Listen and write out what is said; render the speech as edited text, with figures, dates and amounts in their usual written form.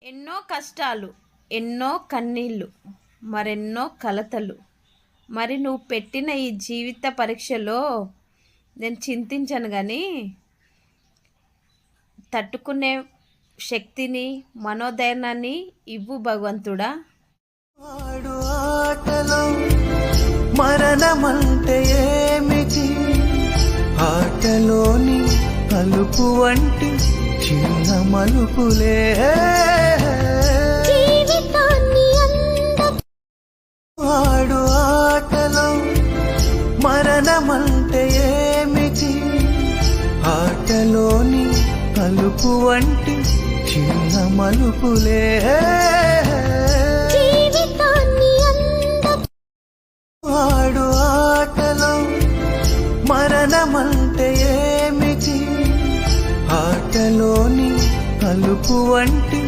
ఎన్నో కష్టాలు, ఎన్నో కన్నీళ్ళు, మరెన్నో కలతలు. మరి నువ్వు పెట్టిన ఈ జీవిత పరీక్షలో నేను చింతించను కానీ తట్టుకునే శక్తిని, మనోధైర్యాన్ని ఇవ్వు భగవంతుడా. ఆడు ఆటలో మరణమంటే ఏమిటి? ఆటలోని కలుపు వంటి చిన్న మలుపులే ఆడు ఆటలో మరణమంటే ఏమిటి? ఆటలోని కలుపు వంటి చిన్న మలుపులే ఆడు ఆటలో మరణమంటే ఏమిటి? ఆటలోని కలుపు వంటి